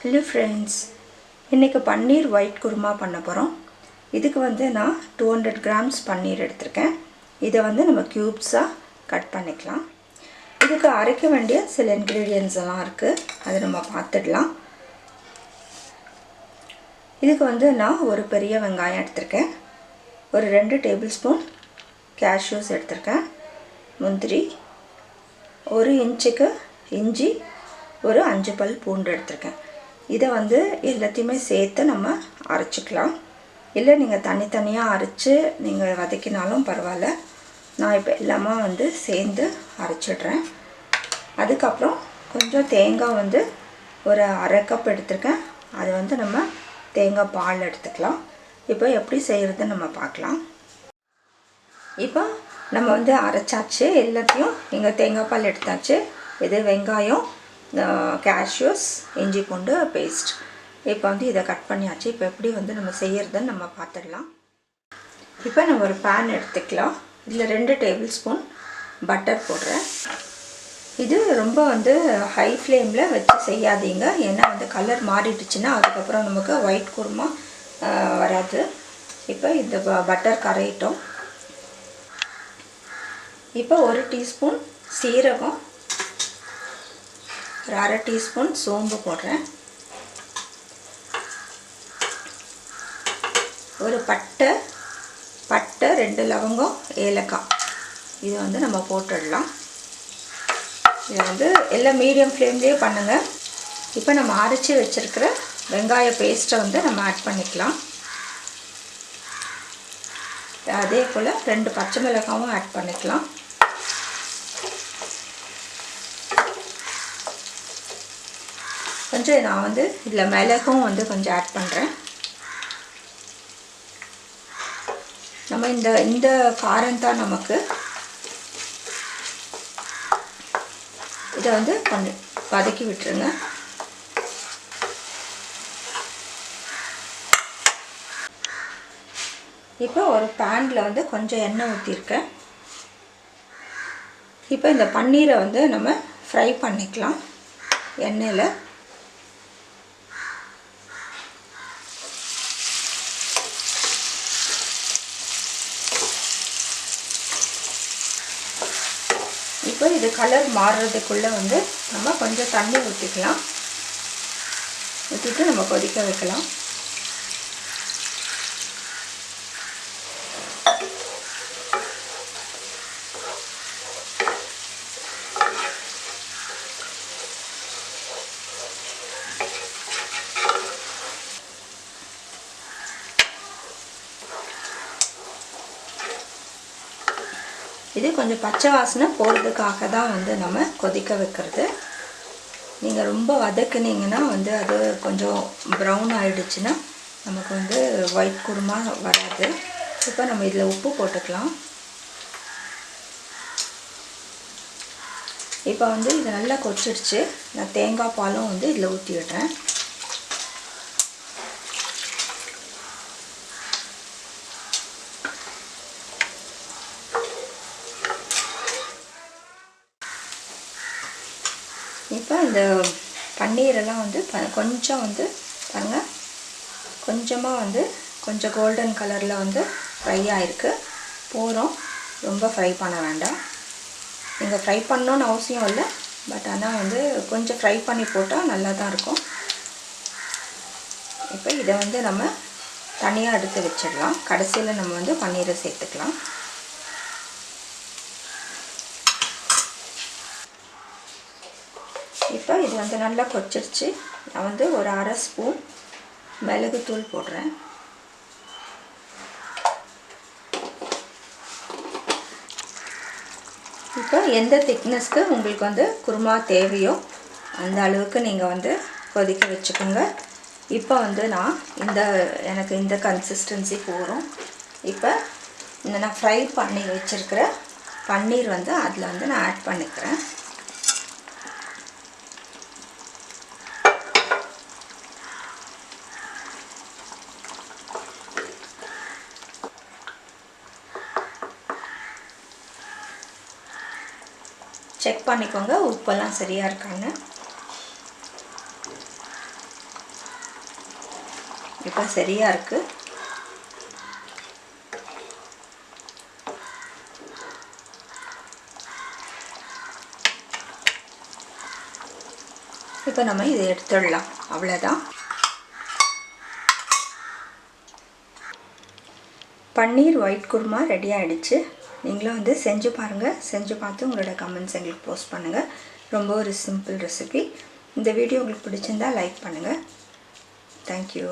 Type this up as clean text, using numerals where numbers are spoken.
Hello friends, இன்னைக்கு பன்னீர் white kurma பண்ண போறோம். இதுக்கு வந்து நான் 200 grams பன்னீர் எடுத்துர்க்கேன். இதை வந்து நம்ம கியூப்ஸா கட் பண்ணிக்கலாம். இதுக்கு அரைக்க வேண்டிய சில ingredients எல்லாம் இருக்கு. அதை நம்ம பார்த்துடலாம். இதுக்கு வந்து நான் ஒரு பெரிய வெங்காயம் எடுத்துர்க்கேன். ஒரு 2 டேபிள்ஸ்பூன் cashews எடுத்துர்க்கேன். முந்திரி, 1 இன்ச்சுக்கு இஞ்சி, ஒரு 5 பல் பூண்டு எடுத்துர்க்கேன். இதை வந்து எல்லாத்தையுமே சேர்த்து நம்ம அரைச்சிக்கலாம். இல்லை நீங்கள் தனித்தனியாக அரைச்சி நீங்கள் வதக்கினாலும் பரவாயில்ல. நான் இப்போ எல்லாமே வந்து சேர்ந்து அரைச்சிடுறேன். அதுக்கப்புறம் கொஞ்சம் தேங்காய் வந்து ஒரு அரை கப் எடுத்துருக்கேன். அது வந்து நம்ம தேங்காய் பால் எடுத்துக்கலாம். இப்போ எப்படி செய்கிறது நம்ம பார்க்கலாம். இப்போ நம்ம வந்து அரைச்சாச்சு, எல்லாத்தையும் இங்கே தேங்காய் பால் எடுத்தாச்சு. இது வெங்காயம், கேஷ்யூஸ், இஞ்சி பூண்டு பேஸ்ட். இப்போ வந்து இதை கட் பண்ணியாச்சு. இப்போ எப்படி வந்து நம்ம செய்யறதுன்னு நம்ம பார்த்துடலாம். இப்போ நம்ம ஒரு பேன் எடுத்துக்கலாம். இதில் 2 டேபிள்ஸ்பூன் பட்டர் போடுறேன். இது ரொம்ப வந்து ஹை ஃப்ளேமில் வச்சு செய்யாதீங்க, ஏன்னா வந்து கலர் மாறிடுச்சுன்னா அதுக்கப்புறம் நமக்கு ஒயிட் குருமா வராது. இப்போ இந்த பட்டர் கரையிட்டோம். இப்போ 1 டீஸ்பூன் சீரகம், ஒரு அரை டீஸ்பூன் சோம்பு போடுறேன். ஒரு பட்டை 2 லவங்கம், ஏலக்காய், இது வந்து நம்ம போட்டுடலாம். இதை வந்து எல்லாம் மீடியம் ஃப்ளேம்லேயே பண்ணுங்கள். இப்போ நம்ம அரைச்சி வச்சுருக்கிற வெங்காய பேஸ்ட்டை வந்து நம்ம ஆட் பண்ணிக்கலாம். அதே போல் 2 பச்சை மிளகாயும் ஆட் பண்ணிக்கலாம். கொஞ்சம் நான் வந்து இதில் மிளகும் வந்து கொஞ்சம் ஆட் பண்ணுறேன். நம்ம இந்த காரம் தான் நமக்கு. இதை வந்து கொஞ்சம் வதக்கி விட்டுருங்க. இப்போ ஒரு பேனில் வந்து கொஞ்சம் எண்ணெய் ஊற்றிருக்கேன். இப்போ இந்த பன்னீரை வந்து நம்ம ஃப்ரை பண்ணிக்கலாம் எண்ணெயில். இப்போ இது கலர் மாறுறதுக்குள்ளே வந்து நம்ம கொஞ்சம் தண்ணி ஊற்றிக்கலாம். ஊற்றிட்டு நம்ம கொதிக்க வைக்கலாம். இது கொஞ்சம் பச்சை வாசனை போகிறதுக்காக தான் வந்து நம்ம கொதிக்க வைக்கிறது. நீங்கள் ரொம்ப வதக்குனீங்கன்னா வந்து அது கொஞ்சம் ப்ரௌன் ஆகிடுச்சுன்னா நமக்கு வந்து ஒயிட் குருமா வராது. இப்போ நம்ம இதில் உப்பு போட்டுக்கலாம். இப்போ வந்து இது நல்லா கொதிச்சிடுச்சு. நான் தேங்காய் பாலும் வந்து இதில் ஊற்றி விடுறேன். இப்போ இந்த பன்னீரெல்லாம் வந்து கொஞ்சம் வந்து பாருங்கள், கொஞ்சமாக வந்து கொஞ்சம் கோல்டன் கலரில் வந்து ஃப்ரை ஆகிருக்கு. போகிறோம், ரொம்ப ஃப்ரை பண்ண வேண்டாம். நீங்கள் ஃப்ரை பண்ணணுன்னு அவசியம் இல்லை, பட் ஆனால் வந்து கொஞ்சம் ஃப்ரை பண்ணி போட்டால் நல்லா தான் இருக்கும். இப்போ இதை வந்து நம்ம தனியாக எடுத்து வச்சிடலாம். கடைசியில் நம்ம வந்து பன்னீரை சேர்த்துக்கலாம். இப்போ இது வந்து நல்லா கொதிச்சிருச்சு. நான் வந்து ஒரு அரை ஸ்பூன் மிளகுத்தூள் போடுறேன். இப்போ எந்த திக்னஸ்க்கு உங்களுக்கு வந்து குருமா தேவையோ அந்த அளவுக்கு நீங்கள் வந்து கொதிக்க வச்சுக்கோங்க. இப்போ வந்து நான் எனக்கு இந்த கன்சிஸ்டன்சி போகிறோம். இப்போ நான் ஃப்ரை பண்ணி வச்சுருக்கிற பன்னீர் வந்து அதில் வந்து நான் ஆட் பண்ணிக்கிறேன். செக் பண்ணிக்கோங்க உப்பெல்லாம் சரியாக இருக்கான்னு. இப்போ சரியாக இருக்குது. இப்போ நம்ம இதை எடுத்துடலாம். அவ்வளோதான். பன்னீர் ஒயிட் குருமா ரெடி ஆகிடுச்சு. நீங்களும் வந்து செஞ்சு பாருங்கள். செஞ்சு பார்த்து உங்களோட கமெண்ட்ஸ் எங்களுக்கு போஸ்ட் பண்ணுங்கள். ரொம்ப ஒரு சிம்பிள் ரெசிபி. இந்த வீடியோ உங்களுக்கு பிடிச்சிருந்தால் லைக் பண்ணுங்கள். தேங்க்யூ.